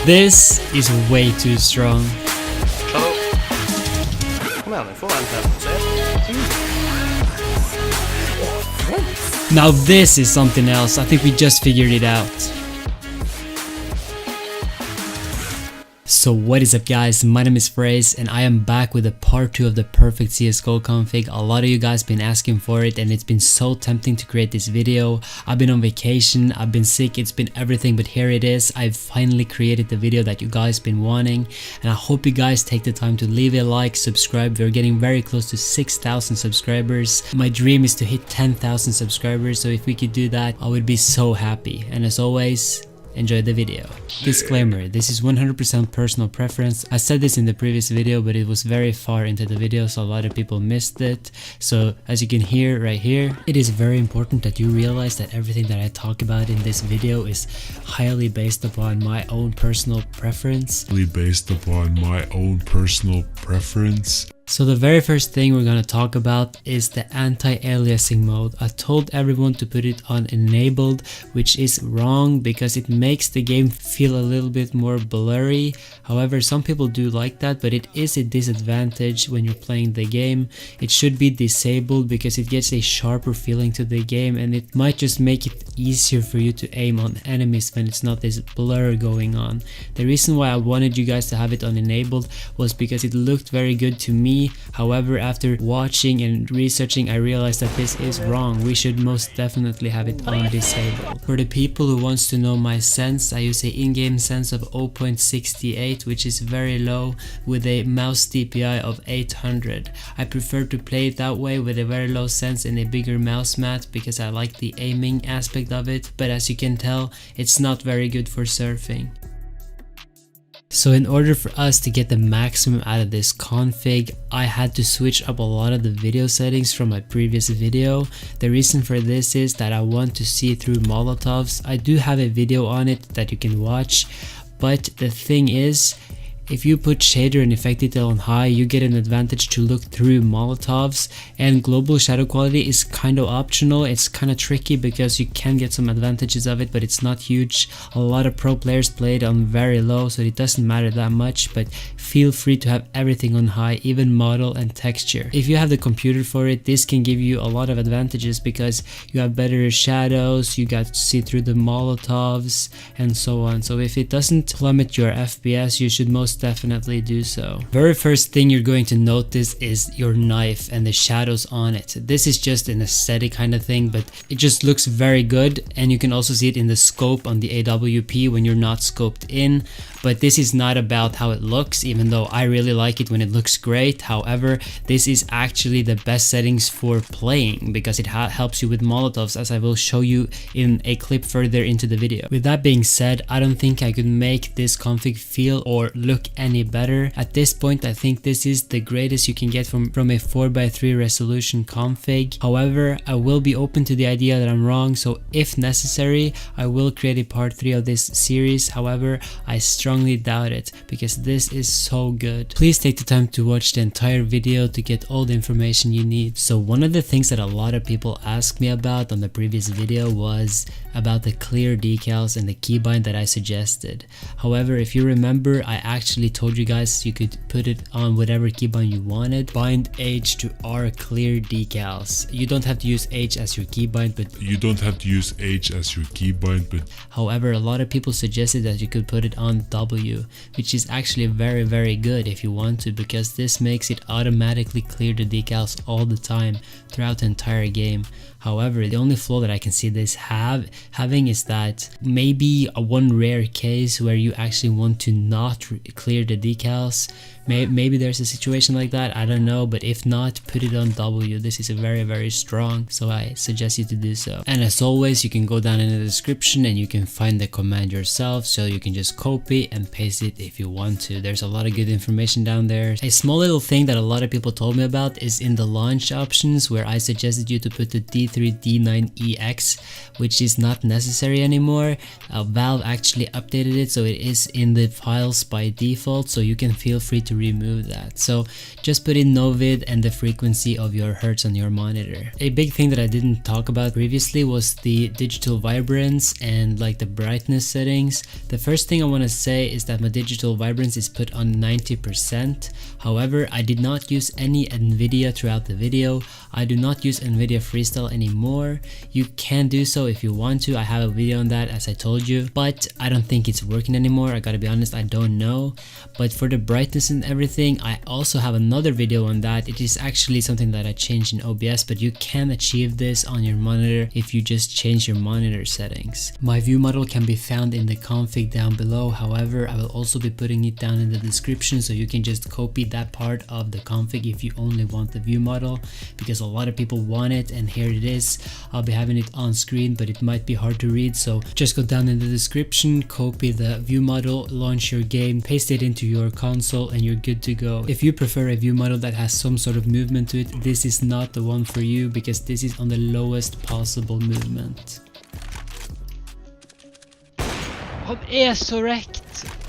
This is way too strong. Shut up. Kom igen nu, får en Now this is something else. I think we just figured it out. So what is up guys, my name is Phrase and I am back with a part 2 of the perfect CSGO config. A lot of you guys been asking for it and it's been so tempting to create this video. I've been on vacation, I've been sick, it's been everything, but here it is. I've finally created the video that you guys been wanting and I hope you guys take the time to leave a like, subscribe. We're getting very close to 6,000 subscribers. My dream is to hit 10,000 subscribers, so if we could do that I would be so happy. And as always, enjoy the video. Disclaimer, this is 100% personal preference. I said this in the previous video, but it was very far into the video, so a lot of people missed it. So as you can hear right here, it is very important that you realize that everything that I talk about in this video is highly based upon my own personal preference. So the very first thing we're gonna talk about is the anti-aliasing mode. I told everyone to put it on enabled, which is wrong because it makes the game feel a little bit more blurry. However, some people do like that, but it is a disadvantage when you're playing the game. It should be disabled because it gets a sharper feeling to the game and it might just make it easier for you to aim on enemies when it's not this blur going on. The reason why I wanted you guys to have it on enabled was because it looked very good to me. However, after watching and researching, I realized that this is wrong. We should most definitely have it on disabled. For the people who wants to know my sense, I use a in-game sense of 0.68, which is very low, with a mouse DPI of 800. I prefer to play it that way with a very low sense and a bigger mouse mat because I like the aiming aspect of it, but as you can tell, it's not very good for surfing. So in order for us to get the maximum out of this config, I had to switch up a lot of the video settings from my previous video. The reason for this is that I want to see through Molotovs. I do have a video on it that you can watch, but the thing is, if you put shader and effect detail on high, you get an advantage to look through Molotovs, and global shadow quality is kind of optional. It's kind of tricky because you can get some advantages of it, but it's not huge. A lot of pro players play it on very low, so it doesn't matter that much, but feel free to have everything on high, even model and texture. If you have the computer for it, this can give you a lot of advantages because you have better shadows, you got to see through the Molotovs and so on. So if it doesn't plummet your FPS, you should most definitely do so. Very first thing you're going to notice is your knife and the shadows on it. This is just an aesthetic kind of thing, but it just looks very good, and you can also see it in the scope on the AWP when you're not scoped in. But this is not about how it looks, even though I really like it when it looks great. However, this is actually the best settings for playing because it helps you with Molotovs, as I will show you in a clip further into the video. With that being said, I don't think I could make this config feel or look any better. At this point, I think this is the greatest you can get from a 4:3 resolution config. However, I will be open to the idea that I'm wrong, so if necessary, I will create a part 3 of this series. However, I strongly doubt it because this is so good. Please take the time to watch the entire video to get all the information you need. So one of the things that a lot of people asked me about on the previous video was about the clear decals and the keybind that I suggested. However, if you remember, I actually told you guys you could put it on whatever keybind you wanted. Bind H to R clear decals. You don't have to use H as your keybind, but however, a lot of people suggested that you could put it on W, which is actually very good if you want to, because this makes it automatically clear the decals all the time throughout the entire game. However, the only flaw that I can see this having is that maybe one rare case where you actually want to not clear the decals. Maybe there's a situation like that, I don't know, but if not, put it on W. This is a very strong, so I suggest you to do so. And as always, you can go down in the description and you can find the command yourself, so you can just copy and paste it if you want to. There's a lot of good information down there. A small little thing that a lot of people told me about is in the launch options, where I suggested you to put the D3D9EX, which is not necessary anymore. Valve actually updated it, so it is in the files by default, so you can feel free to remove that. So just put in no vid and the frequency of your hertz on your monitor. A big thing that I didn't talk about previously was the digital vibrance and like the brightness settings. The first thing I want to say is that my digital vibrance is put on 90%. However, I did not use any NVIDIA throughout the video. I do not use NVIDIA Freestyle anymore. You can do so if you want to. I have a video on that, as I told you, but I don't think it's working anymore. I gotta be honest, I don't know. But for the brightness and everything, I also have another video on that. It is actually something that I changed in OBS, but you can achieve this on your monitor if you just change your monitor settings. My view model can be found in the config down below. However, I will also be putting it down in the description, so you can just copy that part of the config if you only want the view model, because a lot of people want it, and here it is. I'll be having it on screen, but it might be hard to read, so just go down in the description, copy the view model, launch your game, paste it into your console, and you're good to go. If you prefer a view model that has some sort of movement to it, this is not the one for you, because this is on the lowest possible movement. Han så rekt.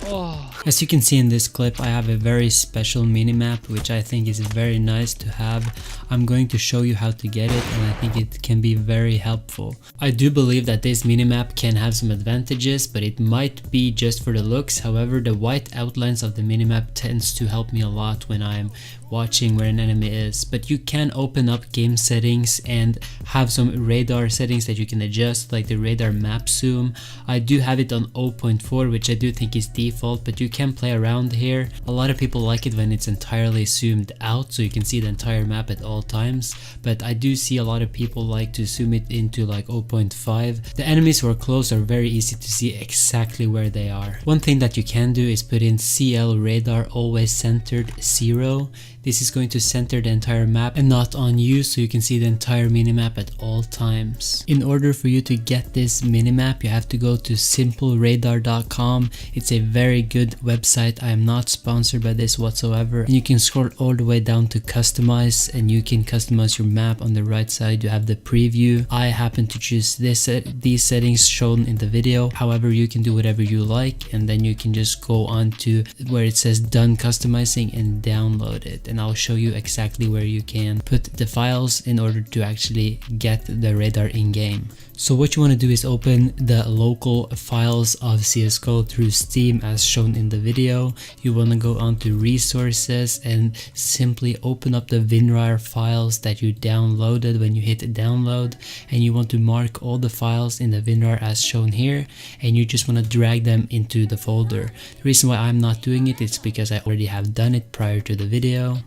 Oh. As you can see in this clip, I have a very special minimap which I think is very nice to have. I'm going to show you how to get it, and I think it can be very helpful. I do believe that this minimap can have some advantages, but it might be just for the looks. However, the white outlines of the minimap tends to help me a lot when I'm watching where an enemy is. But you can open up game settings and have some radar settings that you can adjust, like the radar map zoom. I do have it on 0.4, which I do think is default, but you can play around here. A lot of people like it when it's entirely zoomed out, so you can see the entire map at all times, but I do see a lot of people like to zoom it into like 0.5. The enemies who are close are very easy to see exactly where they are. One thing that you can do is put in CL radar always centered 0. This is going to center the entire map and not on you, so you can see the entire minimap at all times. In order for you to get this minimap, you have to go to simpleradar.com. It's a very good website. I am not sponsored by this whatsoever. And you can scroll all the way down to customize, and you can customize your map. On the right side you have the preview. I happen to choose these settings shown in the video. However, you can do whatever you like, and then you can just go on to where it says done customizing and download it. And I'll show you exactly where you can put the files in order to actually get the radar in game. So what you want to do is open the local files of CSGO through Steam as shown in the video. You want to go on to resources and simply open up the WinRAR files that you downloaded when you hit download, and you want to mark all the files in the WinRAR as shown here, and you just want to drag them into the folder. The reason why I'm not doing it is because I already have done it prior to the video.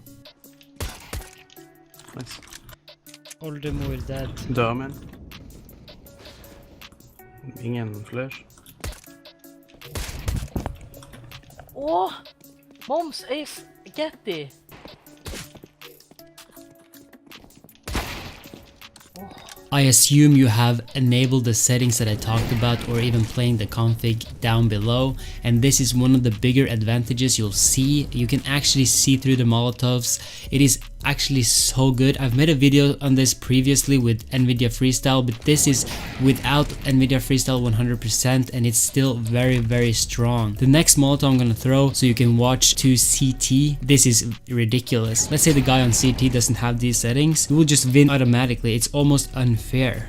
Nice. Oldemor is dead. Dör men. Ingen flash. Åh! Moms is Getty! I assume you have enabled the settings that I talked about, or even playing the config down below, and this is one of the bigger advantages you'll see. You can actually see through the Molotovs. It is actually so good. I've made a video on this previously with NVIDIA Freestyle, but this is without NVIDIA Freestyle 100%, and it's still very strong. The next Molotov I'm gonna throw so you can watch to CT. This is ridiculous. Let's say the guy on CT doesn't have these settings. He will just win automatically. It's almost unfair.